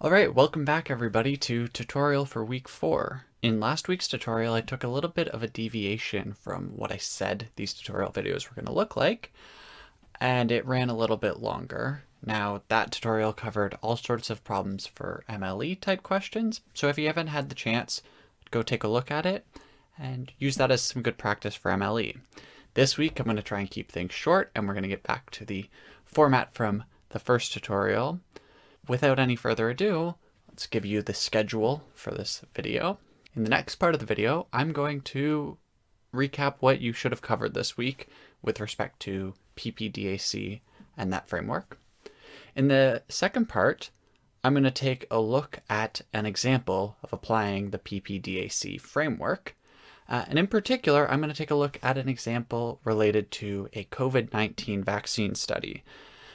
Alright, welcome back everybody to tutorial for week 4. In last week's tutorial, I took a little bit of a deviation from what I said these tutorial videos were going to look like, and it ran a little bit longer. Now, that tutorial covered all sorts of problems for MLE type questions, so if you haven't had the chance, go take a look at it and use that as some good practice for MLE. This week, I'm going to try and keep things short, and we're going to get back to the format from the first tutorial. Without any further ado, let's give you the schedule for this video. In the next part of the video, I'm going to recap what you should have covered this week with respect to PPDAC and that framework. In the second part, I'm going to take a look at an example of applying the PPDAC framework. And in particular, I'm going to take a look at an example related to a COVID-19 vaccine study.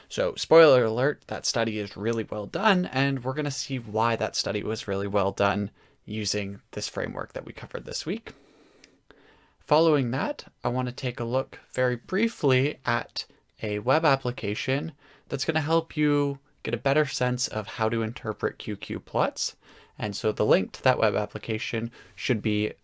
So, spoiler alert, that study is really well done, and we're going to see why that study was really well done using this framework that we covered this week. Following that, I want to take a look very briefly at a web application that's going to help you get a better sense of how to interpret QQ plots. And so the link to that web application should be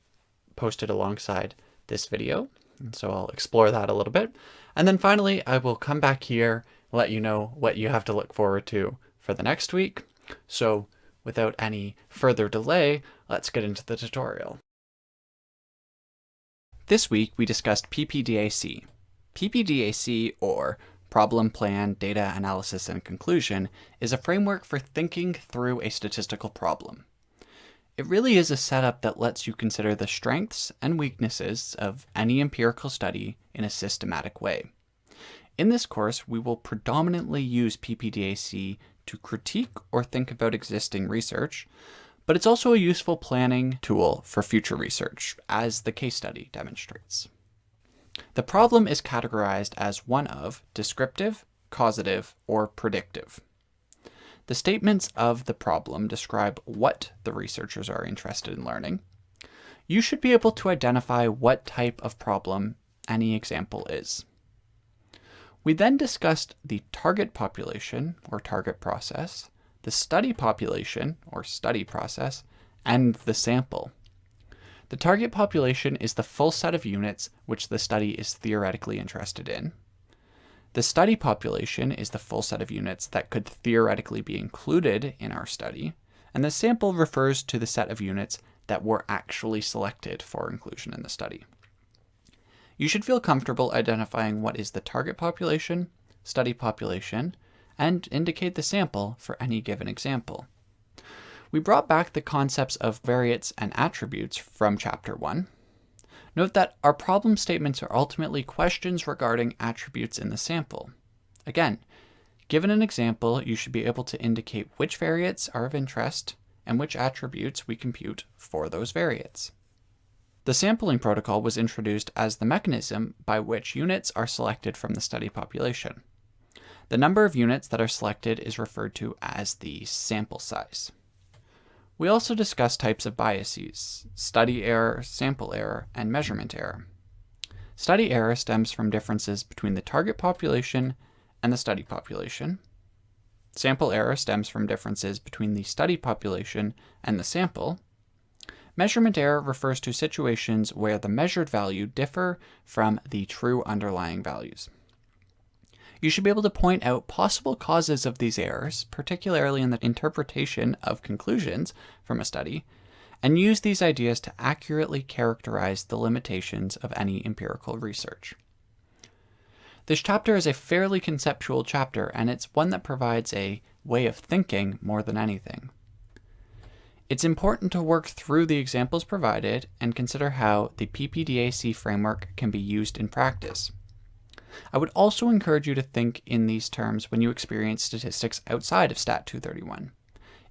posted alongside this video. And so I'll explore that a little bit. And then finally, I will come back here, let you know what you have to look forward to for the next week. So without any further delay, let's get into the tutorial. This week we discussed PPDAC. PPDAC, or Problem, Plan, Data, Analysis, and Conclusion, is a framework for thinking through a statistical problem. It really is a setup that lets you consider the strengths and weaknesses of any empirical study in a systematic way. In this course, we will predominantly use PPDAC to critique or think about existing research, but it's also a useful planning tool for future research, as the case study demonstrates. The problem is categorized as one of descriptive, causative, or predictive. The statements of the problem describe what the researchers are interested in learning. You should be able to identify what type of problem any example is. We then discussed the target population, or target process, the study population, or study process, and the sample. The target population is the full set of units which the study is theoretically interested in. The study population is the full set of units that could theoretically be included in our study, and the sample refers to the set of units that were actually selected for inclusion in the study. You should feel comfortable identifying what is the target population, study population, and indicate the sample for any given example. We brought back the concepts of variates and attributes from Chapter 1. Note that our problem statements are ultimately questions regarding attributes in the sample. Again, given an example, you should be able to indicate which variates are of interest and which attributes we compute for those variates. The sampling protocol was introduced as the mechanism by which units are selected from the study population. The number of units that are selected is referred to as the sample size. We also discussed types of biases: study error, sample error, and measurement error. Study error stems from differences between the target population and the study population. Sample error stems from differences between the study population and the sample. Measurement error refers to situations where the measured value differ from the true underlying values. You should be able to point out possible causes of these errors, particularly in the interpretation of conclusions from a study, and use these ideas to accurately characterize the limitations of any empirical research. This chapter is a fairly conceptual chapter, and it's one that provides a way of thinking more than anything. It's important to work through the examples provided and consider how the PPDAC framework can be used in practice. I would also encourage you to think in these terms when you experience statistics outside of Stat 231.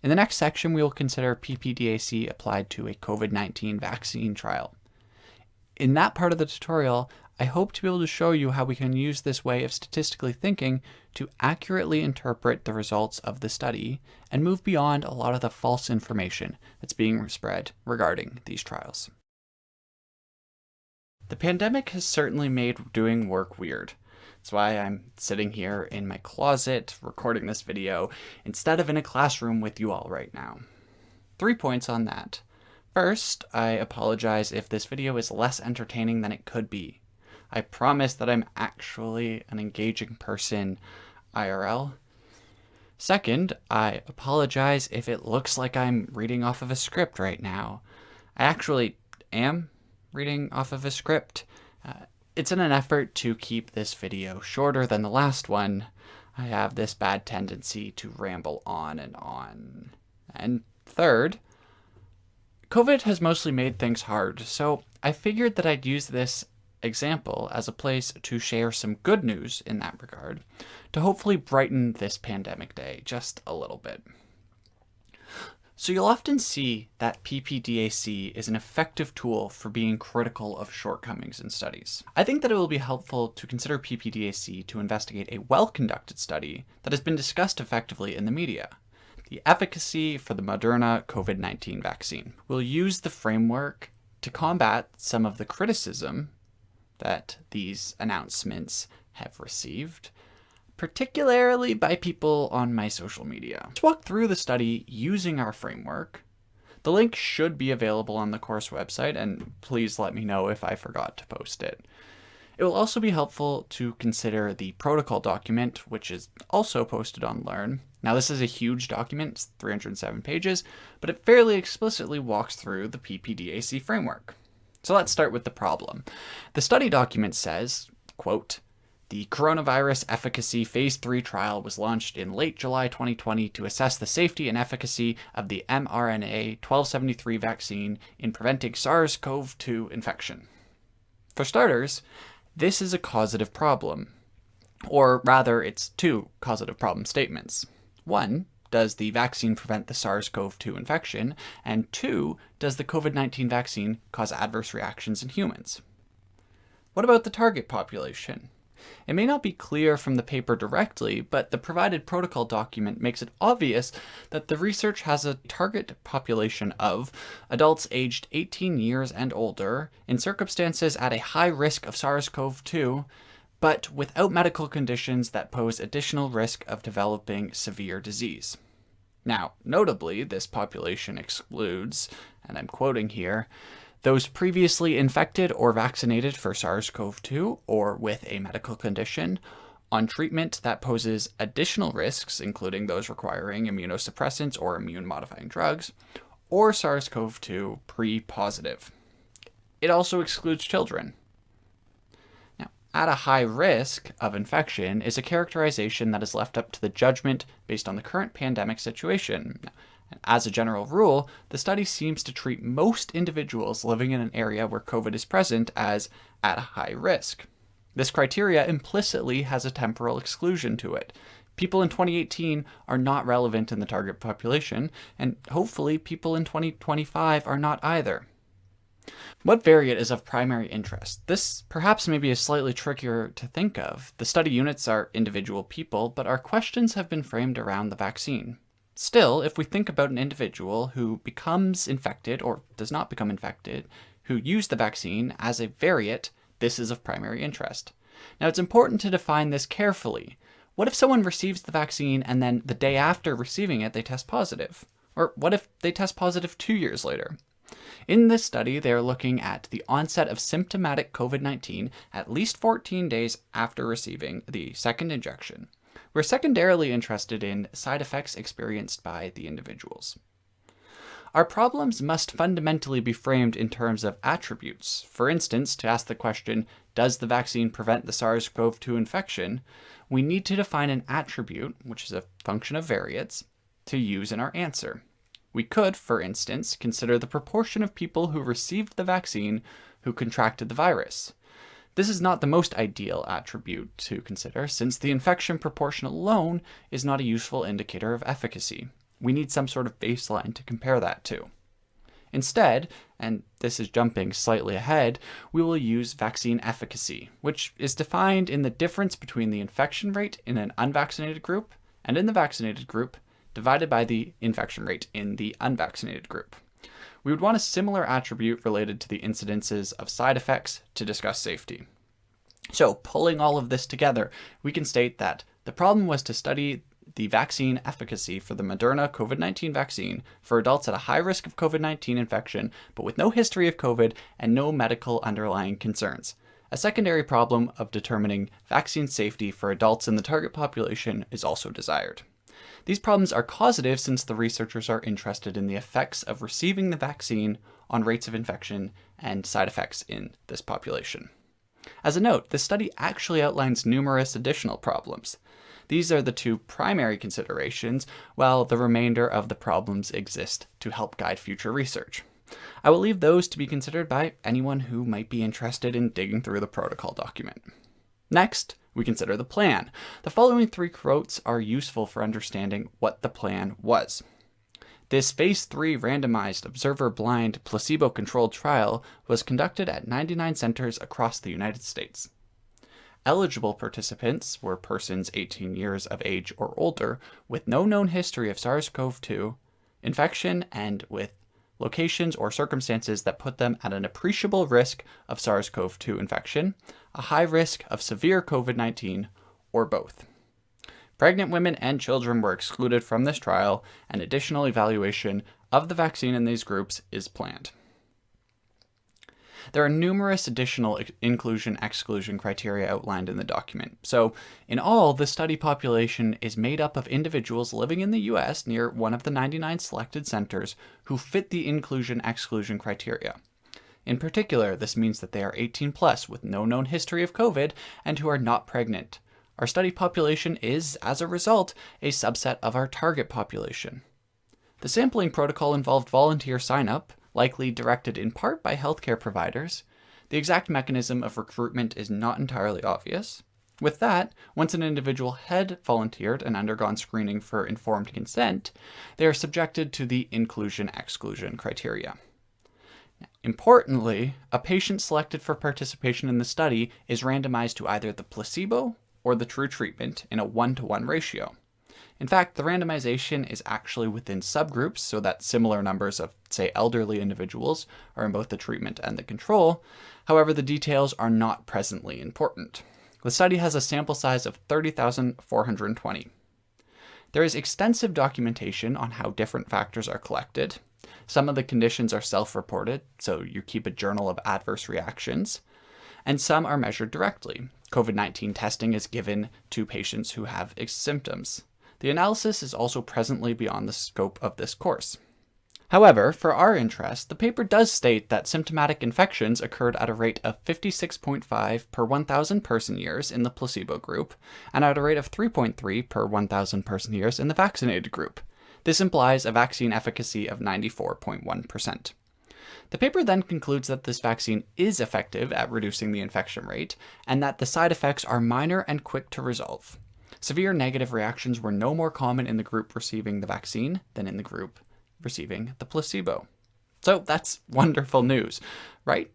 In the next section, we will consider PPDAC applied to a COVID-19 vaccine trial. In that part of the tutorial, I hope to be able to show you how we can use this way of statistically thinking to accurately interpret the results of the study and move beyond a lot of the false information that's being spread regarding these trials. The pandemic has certainly made doing work weird. That's why I'm sitting here in my closet recording this video instead of in a classroom with you all right now. 3 points on that. First, I apologize if this video is less entertaining than it could be. I promise that I'm actually an engaging person IRL. Second, I apologize if it looks like I'm reading off of a script right now. I actually am reading off of a script. It's in an effort to keep this video shorter than the last one. I have this bad tendency to ramble on and on. And third, COVID has mostly made things hard, so I figured that I'd use this example as a place to share some good news in that regard, to hopefully brighten this pandemic day just a little bit. So you'll often see that PPDAC is an effective tool for being critical of shortcomings in studies. I think that it will be helpful to consider PPDAC to investigate a well-conducted study that has been discussed effectively in the media, the efficacy for the Moderna COVID-19 vaccine. We'll use the framework to combat some of the criticism that these announcements have received, particularly by people on my social media. Let's walk through the study using our framework. The link should be available on the course website, and please let me know if I forgot to post it. It will also be helpful to consider the protocol document, which is also posted on Learn. Now, this is a huge document, it's 307 pages, but it fairly explicitly walks through the PPDAC framework. So let's start with the problem. The study document says, quote, "The coronavirus efficacy phase 3 trial was launched in late July 2020 to assess the safety and efficacy of the mRNA 1273 vaccine in preventing SARS-CoV-2 infection." For starters, this is a causative problem, or rather, it's two causative problem statements. One, does the vaccine prevent the SARS-CoV-2 infection? And two, does the COVID-19 vaccine cause adverse reactions in humans? What about the target population? It may not be clear from the paper directly, but the provided protocol document makes it obvious that the research has a target population of adults aged 18 years and older in circumstances at a high risk of SARS-CoV-2, but without medical conditions that pose additional risk of developing severe disease. Now, notably, this population excludes, and I'm quoting here, those previously infected or vaccinated for SARS-CoV-2 or with a medical condition, on treatment that poses additional risks, including those requiring immunosuppressants or immune-modifying drugs, or SARS-CoV-2 pre-positive. It also excludes children. Now, at a high risk of infection is a characterization that is left up to the judgment based on the current pandemic situation. And as a general rule, the study seems to treat most individuals living in an area where COVID is present as at a high risk. This criteria implicitly has a temporal exclusion to it. People in 2018 are not relevant in the target population, and hopefully people in 2025 are not either. What variant is of primary interest? This perhaps may be slightly trickier to think of. The study units are individual people, but our questions have been framed around the vaccine. Still, if we think about an individual who becomes infected or does not become infected, who used the vaccine as a variant, this is of primary interest. Now, it's important to define this carefully. What if someone receives the vaccine and then the day after receiving it, they test positive? Or what if they test positive 2 years later? In this study, they are looking at the onset of symptomatic COVID-19 at least 14 days after receiving the second injection. We're secondarily interested in side effects experienced by the individuals. Our problems must fundamentally be framed in terms of attributes. For instance, to ask the question, does the vaccine prevent the SARS-CoV-2 infection? We need to define an attribute, which is a function of variates, to use in our answer. We could, for instance, consider the proportion of people who received the vaccine who contracted the virus. This is not the most ideal attribute to consider, since the infection proportion alone is not a useful indicator of efficacy. We need some sort of baseline to compare that to. Instead, and this is jumping slightly ahead, we will use vaccine efficacy, which is defined in the difference between the infection rate in an unvaccinated group and in the vaccinated group divided by the infection rate in the unvaccinated group. We would want a similar attribute related to the incidences of side effects to discuss safety. So, pulling all of this together, we can state that the problem was to study the vaccine efficacy for the Moderna COVID-19 vaccine for adults at a high risk of COVID-19 infection, but with no history of COVID and no medical underlying concerns. A secondary problem of determining vaccine safety for adults in the target population is also desired. These problems are causative since the researchers are interested in the effects of receiving the vaccine on rates of infection and side effects in this population. As a note, this study actually outlines numerous additional problems. These are the two primary considerations, while the remainder of the problems exist to help guide future research. I will leave those to be considered by anyone who might be interested in digging through the protocol document. Next, we consider the plan. The following 3 quotes are useful for understanding what the plan was. This Phase 3 randomized, observer-blind, placebo-controlled trial was conducted at 99 centers across the United States. Eligible participants were persons 18 years of age or older with no known history of SARS-CoV-2 infection and with locations or circumstances that put them at an appreciable risk of SARS-CoV-2 infection, a high risk of severe COVID-19, or both. Pregnant women and children were excluded from this trial, and additional evaluation of the vaccine in these groups is planned. There are numerous additional inclusion-exclusion criteria outlined in the document. So, in all, the study population is made up of individuals living in the U.S. near one of the 99 selected centers who fit the inclusion-exclusion criteria. In particular, this means that they are 18 plus with no known history of COVID and who are not pregnant. Our study population is, as a result, a subset of our target population. The sampling protocol involved volunteer sign-up, likely directed in part by healthcare providers. The exact mechanism of recruitment is not entirely obvious. With that, once an individual had volunteered and undergone screening for informed consent, they are subjected to the inclusion-exclusion criteria. Importantly, a patient selected for participation in the study is randomized to either the placebo or the true treatment in a 1-to-1 ratio. In fact, the randomization is actually within subgroups so that similar numbers of, say, elderly individuals are in both the treatment and the control. However, the details are not presently important. The study has a sample size of 30,420. There is extensive documentation on how different factors are collected. Some of the conditions are self-reported, so you keep a journal of adverse reactions, and some are measured directly. COVID-19 testing is given to patients who have symptoms. The analysis is also presently beyond the scope of this course. However, for our interest, the paper does state that symptomatic infections occurred at a rate of 56.5 per 1,000 person-years in the placebo group, and at a rate of 3.3 per 1,000 person-years in the vaccinated group. This implies a vaccine efficacy of 94.1%. The paper then concludes that this vaccine is effective at reducing the infection rate, and that the side effects are minor and quick to resolve. Severe negative reactions were no more common in the group receiving the vaccine than in the group receiving the placebo. So that's wonderful news, right?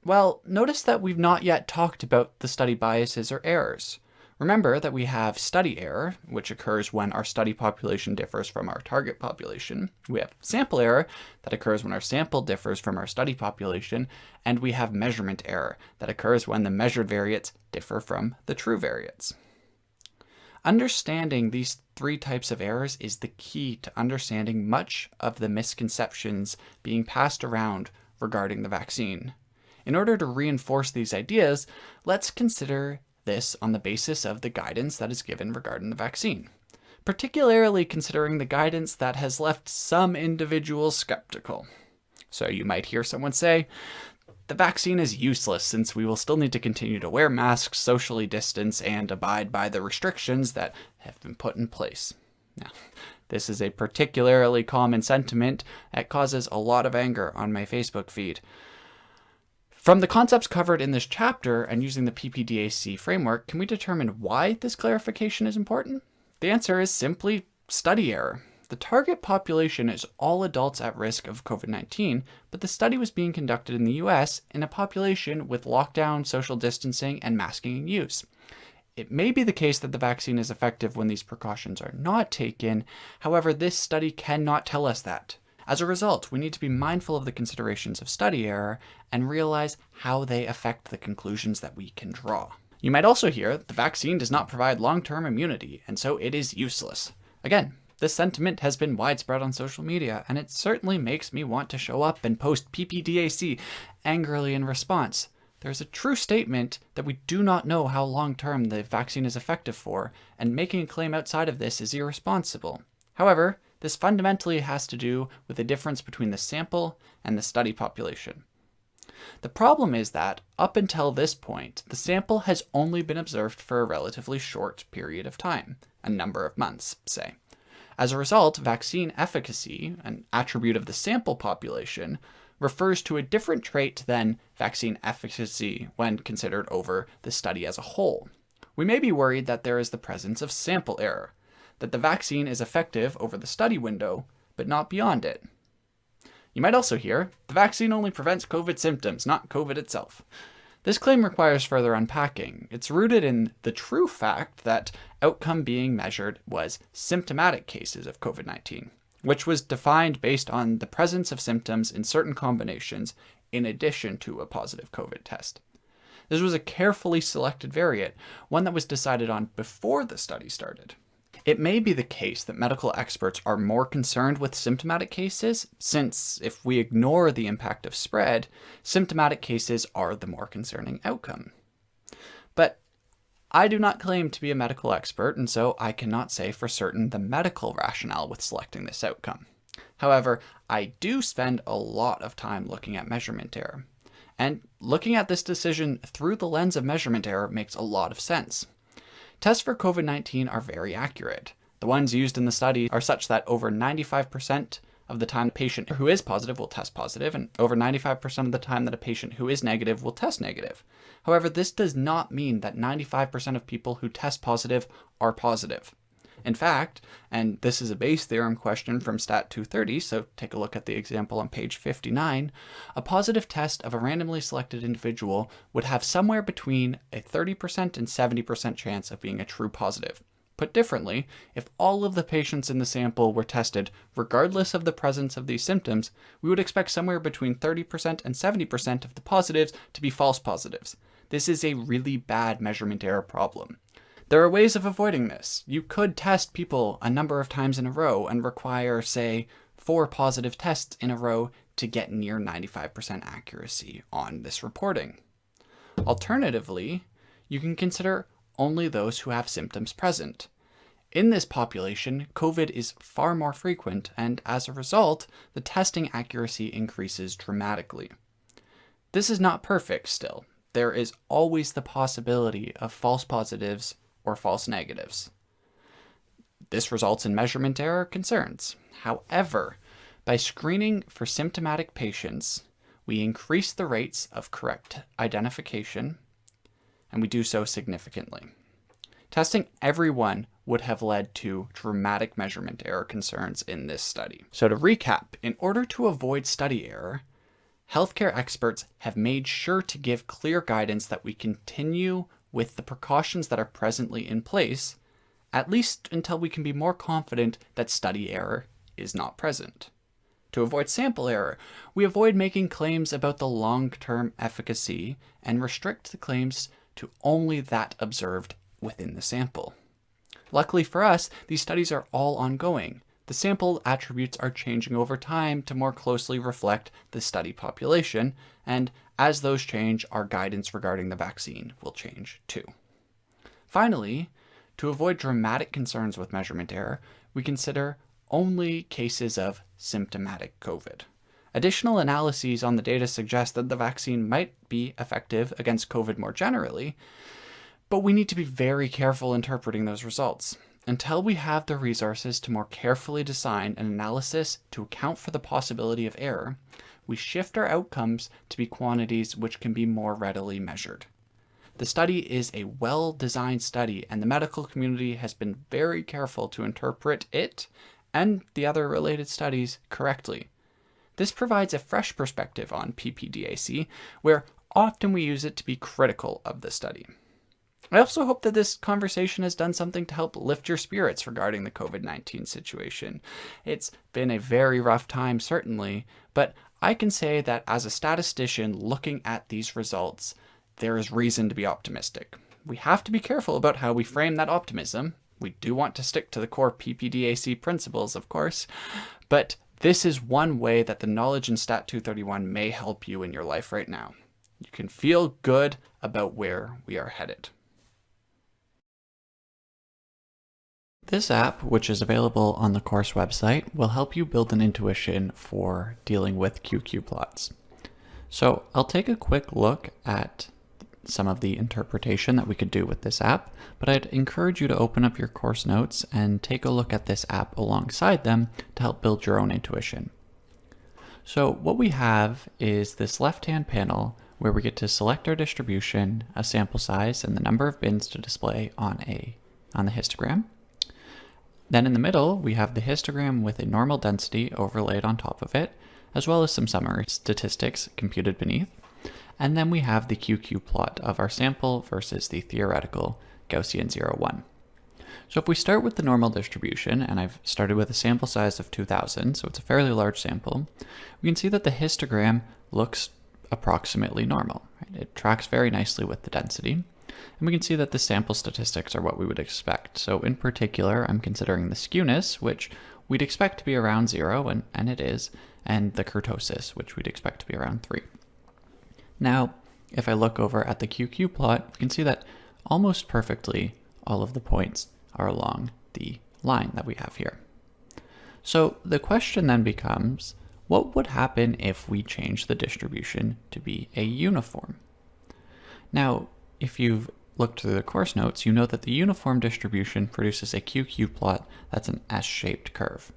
Well, notice that we've not yet talked about the study biases or errors. Remember that we have study error, which occurs when our study population differs from our target population. We have sample error, that occurs when our sample differs from our study population. And we have measurement error, that occurs when the measured variates differ from the true variates. Understanding these 3 types of errors is the key to understanding much of the misconceptions being passed around regarding the vaccine. In order to reinforce these ideas, let's consider this on the basis of the guidance that is given regarding the vaccine, particularly considering the guidance that has left some individuals skeptical. So you might hear someone say, the vaccine is useless since we will still need to continue to wear masks, socially distance, and abide by the restrictions that have been put in place. Now, this is a particularly common sentiment that causes a lot of anger on my Facebook feed. From the concepts covered in this chapter and using the PPDAC framework, can we determine why this clarification is important? The answer is simply study error. The target population is all adults at risk of COVID-19, but the study was being conducted in the US in a population with lockdown, social distancing, and masking in use. It may be the case that the vaccine is effective when these precautions are not taken. However, this study cannot tell us that. As a result, we need to be mindful of the considerations of study error and realize how they affect the conclusions that we can draw. You might also hear that the vaccine does not provide long-term immunity, and so it is useless. Again, this sentiment has been widespread on social media, and it certainly makes me want to show up and post PPDAC angrily in response. There's a true statement that we do not know how long-term the vaccine is effective for, and making a claim outside of this is irresponsible. However, this fundamentally has to do with the difference between the sample and the study population. The problem is that, up until this point, the sample has only been observed for a relatively short period of time, a number of months, say. As a result, vaccine efficacy, an attribute of the sample population, refers to a different trait than vaccine efficacy when considered over the study as a whole. We may be worried that there is the presence of sample error, that the vaccine is effective over the study window, but not beyond it. You might also hear, the vaccine only prevents COVID symptoms, not COVID itself. This claim requires further unpacking. It's rooted in the true fact that outcome being measured was symptomatic cases of COVID-19, which was defined based on the presence of symptoms in certain combinations in addition to a positive COVID test. This was a carefully selected variant, one that was decided on before the study started. It may be the case that medical experts are more concerned with symptomatic cases, since if we ignore the impact of spread, symptomatic cases are the more concerning outcome. But I do not claim to be a medical expert, and so I cannot say for certain the medical rationale with selecting this outcome. However, I do spend a lot of time looking at measurement error. And looking at this decision through the lens of measurement error makes a lot of sense. Tests for COVID-19 are very accurate. The ones used in the study are such that over 95% of the time a patient who is positive will test positive, and over 95% of the time that a patient who is negative will test negative. However, this does not mean that 95% of people who test positive are positive. In fact, and this is a Bayes theorem question from Stat 230, so take a look at the example on page 59, a positive test of a randomly selected individual would have somewhere between a 30% and 70% chance of being a true positive. Put differently, if all of the patients in the sample were tested regardless of the presence of these symptoms, we would expect somewhere between 30% and 70% of the positives to be false positives. This is a really bad measurement error problem. There are ways of avoiding this. You could test people a number of times in a row and require, say, 4 positive tests in a row to get near 95% accuracy on this reporting. Alternatively, you can consider only those who have symptoms present. In this population, COVID is far more frequent, and as a result, the testing accuracy increases dramatically. This is not perfect still. There is always the possibility of false positives or false negatives. This results in measurement error concerns. However, by screening for symptomatic patients, we increase the rates of correct identification, and we do so significantly. Testing everyone would have led to dramatic measurement error concerns in this study. So to recap, in order to avoid study error, healthcare experts have made sure to give clear guidance that we continue with the precautions that are presently in place, at least until we can be more confident that study error is not present. To avoid sample error, we avoid making claims about the long-term efficacy and restrict the claims to only that observed within the sample. Luckily for us, these studies are all ongoing. The sample attributes are changing over time to more closely reflect the study population, and as those change, our guidance regarding the vaccine will change too. Finally, to avoid dramatic concerns with measurement error, we consider only cases of symptomatic COVID. Additional analyses on the data suggest that the vaccine might be effective against COVID more generally, but we need to be very careful interpreting those results. Until we have the resources to more carefully design an analysis to account for the possibility of error, we shift our outcomes to be quantities which can be more readily measured. The study is a well-designed study, and the medical community has been very careful to interpret it and the other related studies correctly. This provides a fresh perspective on PPDAC, where often we use it to be critical of the study. I also hope that this conversation has done something to help lift your spirits regarding the COVID-19 situation. It's been a very rough time, certainly, but I can say that as a statistician looking at these results, there is reason to be optimistic. We have to be careful about how we frame that optimism. We do want to stick to the core PPDAC principles, of course, but this is one way that the knowledge in Stat 231 may help you in your life right now. You can feel good about where we are headed. This app, which is available on the course website, will help you build an intuition for dealing with QQ plots. So I'll take a quick look at some of the interpretation that we could do with this app, but I'd encourage you to open up your course notes and take a look at this app alongside them to help build your own intuition. So what we have is this left-hand panel where we get to select our distribution, a sample size, and the number of bins to display on the histogram. Then in the middle, we have the histogram with a normal density overlaid on top of it, as well as some summary statistics computed beneath. And then we have the QQ plot of our sample versus the theoretical Gaussian 0, 1. So if we start with the normal distribution, and I've started with a sample size of 2000, so it's a fairly large sample, we can see that the histogram looks approximately normal. Right? It tracks very nicely with the density. And we can see that the sample statistics are what we would expect. So in particular, I'm considering the skewness, which we'd expect to be around 0, and it is, and the kurtosis, which we'd expect to be around 3. Now, if I look over at the QQ plot, you can see that almost perfectly all of the points are along the line that we have here. So the question then becomes, what would happen if we change the distribution to be a uniform? Now, if you've looked through the course notes, you know that the uniform distribution produces a QQ plot that's an S-shaped curve.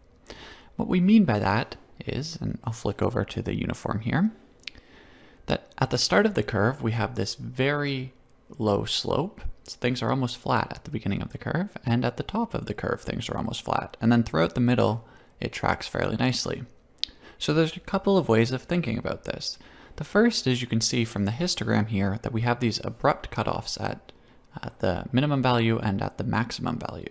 What we mean by that is, and I'll flick over to the uniform here, that at the start of the curve, we have this very low slope. So things are almost flat at the beginning of the curve, and at the top of the curve, things are almost flat. And then throughout the middle, it tracks fairly nicely. So there's a couple of ways of thinking about this. The first is you can see from the histogram here that we have these abrupt cutoffs at the minimum value and at the maximum value.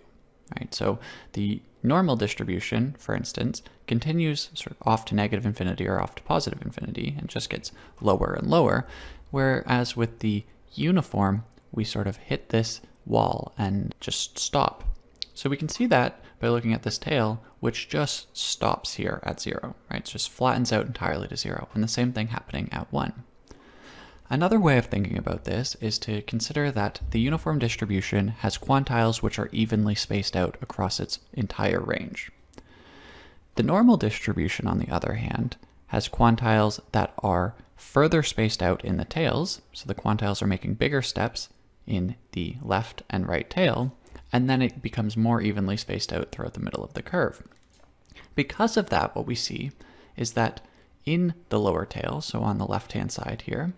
Right? So the normal distribution, for instance, continues sort of off to negative infinity or off to positive infinity and just gets lower and lower, whereas with the uniform, we sort of hit this wall and just stop. So we can see that by looking at this tail, which just stops here at 0, right? It just flattens out entirely to 0, and the same thing happening at 1. Another way of thinking about this is to consider that the uniform distribution has quantiles which are evenly spaced out across its entire range. The normal distribution, on the other hand, has quantiles that are further spaced out in the tails, so the quantiles are making bigger steps in the left and right tail, and then it becomes more evenly spaced out throughout the middle of the curve. Because of that, what we see is that in the lower tail, so on the left-hand side here,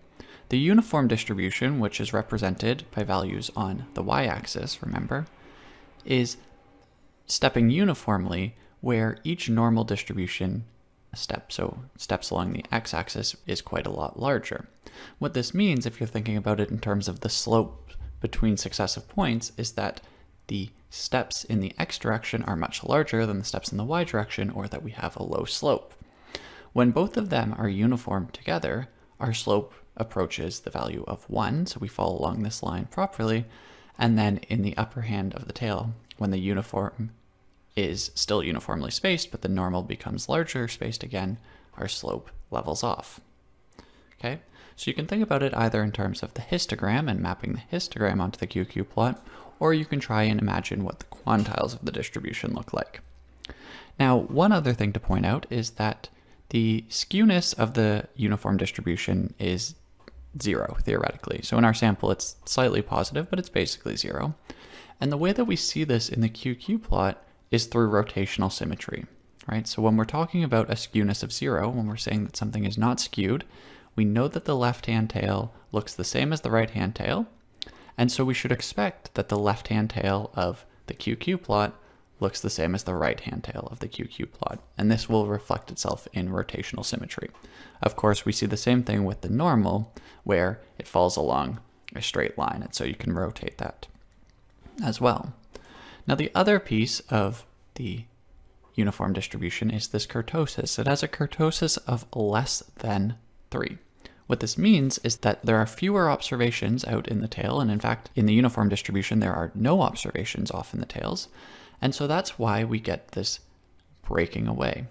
the uniform distribution, which is represented by values on the y-axis, remember, is stepping uniformly where each normal distribution step, so steps along the x-axis, is quite a lot larger. What this means, if you're thinking about it in terms of the slope between successive points, is that the steps in the x direction are much larger than the steps in the y direction, or that we have a low slope. When both of them are uniform together, our slope approaches the value of 1, so we fall along this line properly, and then in the upper hand of the tail, when the uniform is still uniformly spaced, but the normal becomes larger spaced again, our slope levels off. Okay, so you can think about it either in terms of the histogram and mapping the histogram onto the QQ plot, or you can try and imagine what the quantiles of the distribution look like. Now, one other thing to point out is that the skewness of the uniform distribution is 0, theoretically. So in our sample, it's slightly positive, but it's basically 0. And the way that we see this in the QQ plot is through rotational symmetry, right? So when we're talking about a skewness of 0, when we're saying that something is not skewed, we know that the left-hand tail looks the same as the right-hand tail, and so we should expect that the left-hand tail of the QQ plot looks the same as the right-hand tail of the QQ plot, and this will reflect itself in rotational symmetry. Of course, we see the same thing with the normal, where it falls along a straight line, and so you can rotate that as well. Now the other piece of the uniform distribution is this kurtosis. It has a kurtosis of less than 3. What this means is that there are fewer observations out in the tail, and in fact, in the uniform distribution, there are no observations off in the tails, and so that's why we get this breaking away.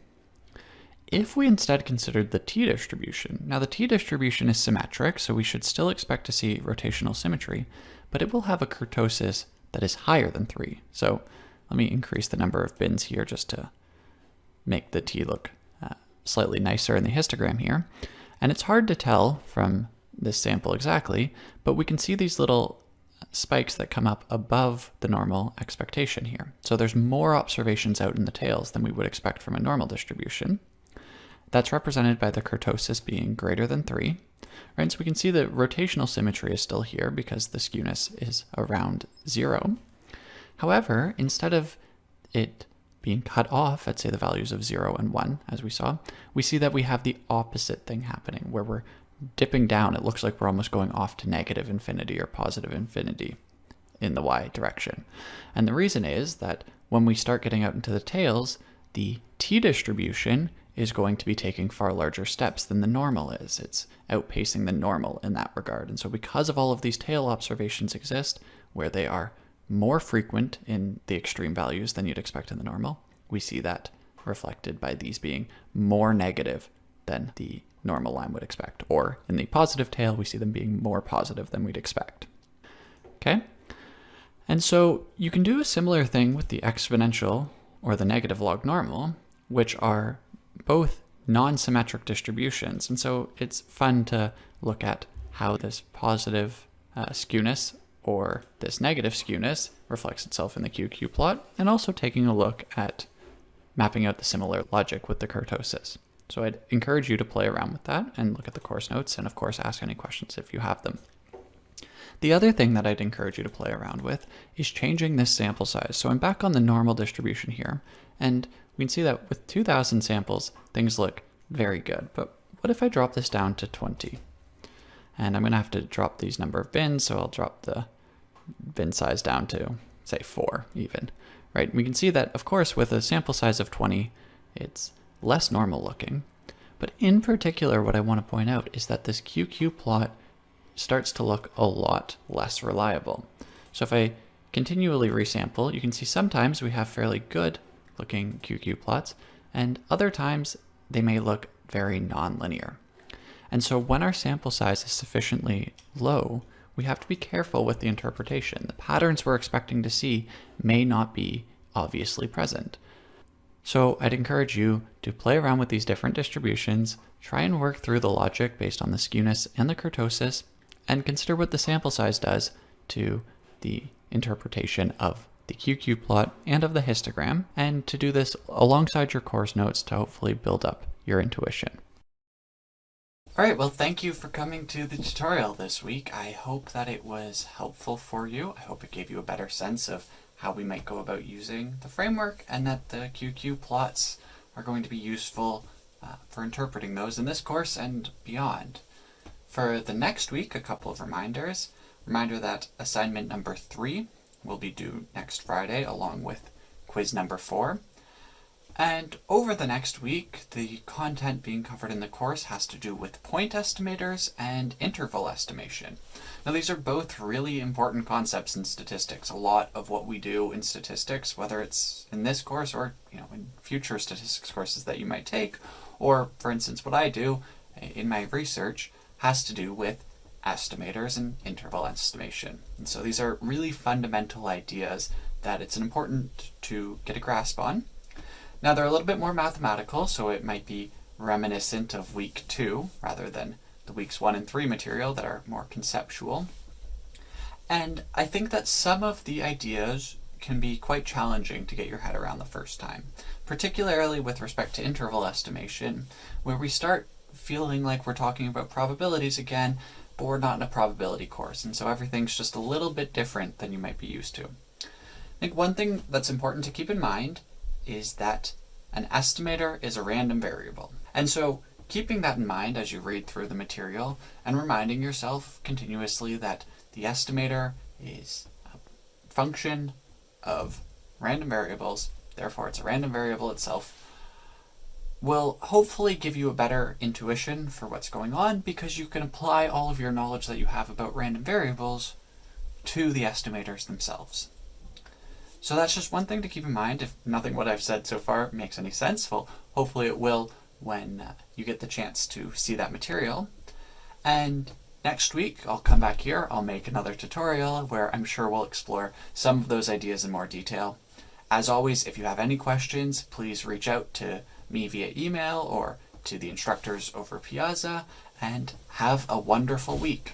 If we instead considered the t-distribution, now the t-distribution is symmetric, so we should still expect to see rotational symmetry, but it will have a kurtosis that is higher than 3. So let me increase the number of bins here just to make the t look slightly nicer in the histogram here. And it's hard to tell from this sample exactly, but we can see these little spikes that come up above the normal expectation here. So there's more observations out in the tails than we would expect from a normal distribution. That's represented by the kurtosis being greater than 3. Right, so we can see the rotational symmetry is still here because the skewness is around 0. However, instead of it being cut off at, say, the values of 0 and 1, as we saw, we see that we have the opposite thing happening, where we're dipping down. It looks like we're almost going off to negative infinity or positive infinity in the y direction. And the reason is that when we start getting out into the tails, the t-distribution is going to be taking far larger steps than the normal is. It's outpacing the normal in that regard. And so because of all of these tail observations exist, where they are more frequent in the extreme values than you'd expect in the normal, we see that reflected by these being more negative than the normal line would expect. Or in the positive tail, we see them being more positive than we'd expect. Okay? And so you can do a similar thing with the exponential or the negative log normal, which are both non-symmetric distributions. And so it's fun to look at how this positive skewness or this negative skewness reflects itself in the QQ plot, and also taking a look at mapping out the similar logic with the kurtosis. So I'd encourage you to play around with that and look at the course notes, and of course ask any questions if you have them. The other thing that I'd encourage you to play around with is changing this sample size. So I'm back on the normal distribution here, and we can see that with 2,000 samples, things look very good. But what if I drop this down to 20? And I'm going to have to drop these number of bins, so I'll drop the bin size down to, say, 4 even. Right? We can see that, of course, with a sample size of 20, it's less normal looking. But in particular, what I want to point out is that this QQ plot starts to look a lot less reliable. So if I continually resample, you can see sometimes we have fairly good looking QQ plots, and other times they may look very nonlinear. And so when our sample size is sufficiently low, we have to be careful with the interpretation. The patterns we're expecting to see may not be obviously present. So I'd encourage you to play around with these different distributions, try and work through the logic based on the skewness and the kurtosis, and consider what the sample size does to the interpretation of the QQ plot and of the histogram, and to do this alongside your course notes to hopefully build up your intuition. All right, well, thank you for coming to the tutorial this week. I hope that it was helpful for you. I hope it gave you a better sense of how we might go about using the framework, and that the QQ plots are going to be useful for interpreting those in this course and beyond. For the next week, a couple of reminders. Reminder that assignment number 3 will be due next Friday, along with quiz number 4. And over the next week, the content being covered in the course has to do with point estimators and interval estimation. Now, these are both really important concepts in statistics. A lot of what we do in statistics, whether it's in this course or in future statistics courses that you might take, or for instance what I do in my research, has to do with estimators and interval estimation. And so these are really fundamental ideas that it's important to get a grasp on. Now, they're a little bit more mathematical, so it might be reminiscent of week 2 rather than the weeks 1 and 3 material that are more conceptual. And I think that some of the ideas can be quite challenging to get your head around the first time, particularly with respect to interval estimation, where we start feeling like we're talking about probabilities again, but we're not in a probability course, and so everything's just a little bit different than you might be used to. I think one thing that's important to keep in mind is that an estimator is a random variable. And so keeping that in mind as you read through the material and reminding yourself continuously that the estimator is a function of random variables, therefore it's a random variable itself, will hopefully give you a better intuition for what's going on, because you can apply all of your knowledge that you have about random variables to the estimators themselves. So that's just one thing to keep in mind. If nothing what I've said so far makes any sense, well, hopefully it will when you get the chance to see that material. And next week I'll come back here, I'll make another tutorial where I'm sure we'll explore some of those ideas in more detail. As always, if you have any questions, please reach out to me via email or to the instructors over Piazza, and have a wonderful week.